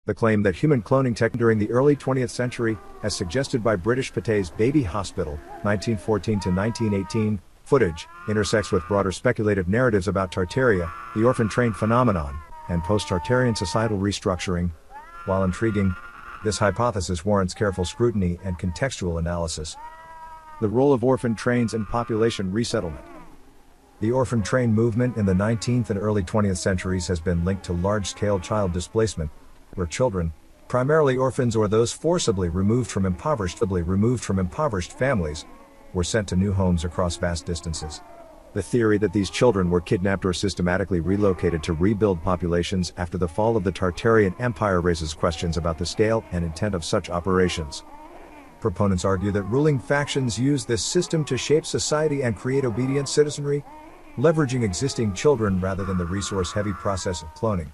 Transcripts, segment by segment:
The claim that human cloning tech during the early 20th century, as suggested by British Pathé's Baby Hospital, 1914 to 1918, footage, intersects with broader speculative narratives about Tartaria, the orphan train phenomenon, and post-Tartarian societal restructuring. While intriguing, this hypothesis warrants careful scrutiny and contextual analysis. The role of orphan trains in population resettlement. The orphan train movement in the 19th and early 20th centuries has been linked to large-scale child displacement, where children, primarily orphans or those forcibly removed from impoverished families, were sent to new homes across vast distances. The theory that these children were kidnapped or systematically relocated to rebuild populations after the fall of the Tartarian Empire raises questions about the scale and intent of such operations. Proponents argue that ruling factions use this system to shape society and create obedient citizenry, leveraging existing children rather than the resource-heavy process of cloning.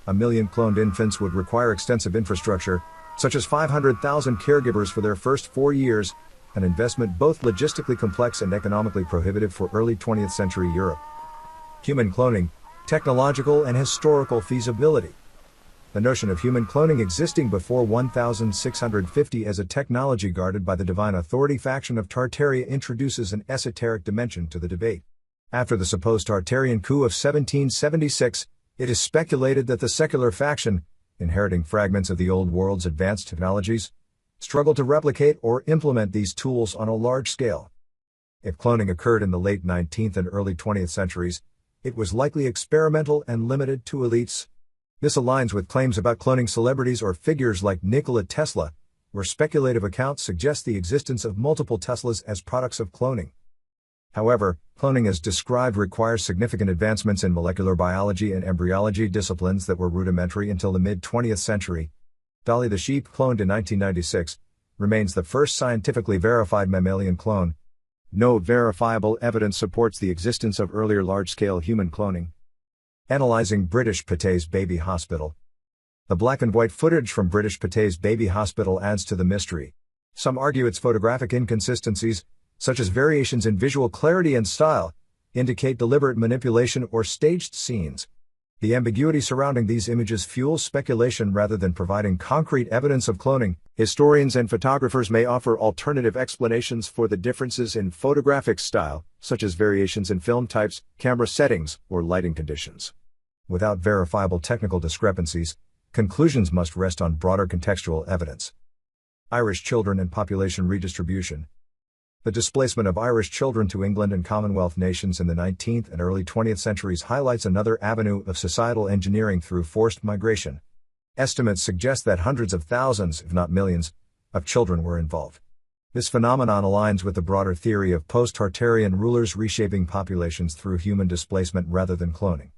1 million cloned infants would require extensive infrastructure, such as 500,000 caregivers for their first 4 years, an investment both logistically complex and economically prohibitive for early 20th century Europe. Human cloning, technological and historical feasibility. The notion of human cloning existing before 1650 as a technology guarded by the divine authority faction of Tartaria introduces an esoteric dimension to the debate. After the supposed Tartarian coup of 1776, it is speculated that the secular faction, inheriting fragments of the old world's advanced technologies, struggled to replicate or implement these tools on a large scale. If cloning occurred in the late 19th and early 20th centuries, it was likely experimental and limited to elites. This aligns with claims about cloning celebrities or figures like Nikola Tesla, where speculative accounts suggest the existence of multiple Teslas as products of cloning. However, cloning as described requires significant advancements in molecular biology and embryology disciplines that were rudimentary until the mid-20th century. Dolly the sheep, cloned in 1996, remains the first scientifically verified mammalian clone. No verifiable evidence supports the existence of earlier large-scale human cloning. Analyzing British Pathé's Baby Hospital. The black and white footage from British Pathé's Baby Hospital adds to the mystery. Some argue its photographic inconsistencies, such as variations in visual clarity and style, indicate deliberate manipulation or staged scenes. The ambiguity surrounding these images fuels speculation rather than providing concrete evidence of cloning. Historians and photographers may offer alternative explanations for the differences in photographic style, such as variations in film types, camera settings, or lighting conditions. Without verifiable technical discrepancies, conclusions must rest on broader contextual evidence. Irish children and population redistribution. The displacement of Irish children to England and Commonwealth nations in the 19th and early 20th centuries highlights another avenue of societal engineering through forced migration. Estimates suggest that hundreds of thousands, if not millions, of children were involved. This phenomenon aligns with the broader theory of post-Tartarian rulers reshaping populations through human displacement rather than cloning.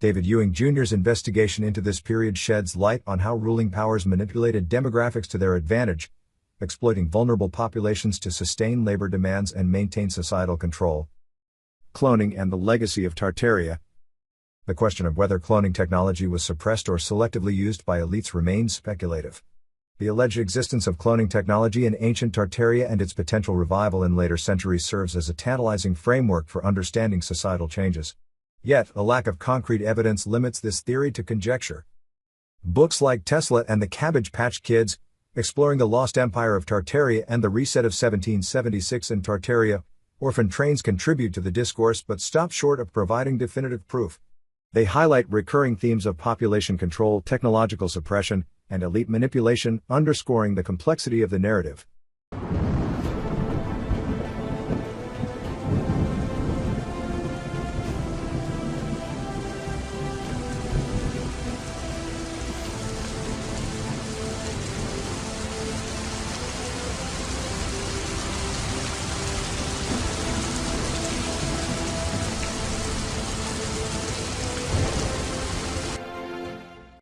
David Ewing Jr.'s investigation into this period sheds light on how ruling powers manipulated demographics to their advantage, exploiting vulnerable populations to sustain labor demands and maintain societal control. Cloning and the legacy of Tartaria. The question of whether cloning technology was suppressed or selectively used by elites remains speculative. The alleged existence of cloning technology in ancient Tartaria and its potential revival in later centuries serves as a tantalizing framework for understanding societal changes. Yet, a lack of concrete evidence limits this theory to conjecture. Books like Tesla and the Cabbage Patch Kids, exploring the lost empire of Tartaria and the reset of 1776 in Tartaria, orphan trains contribute to the discourse but stop short of providing definitive proof. They highlight recurring themes of population control, technological suppression, and elite manipulation, underscoring the complexity of the narrative.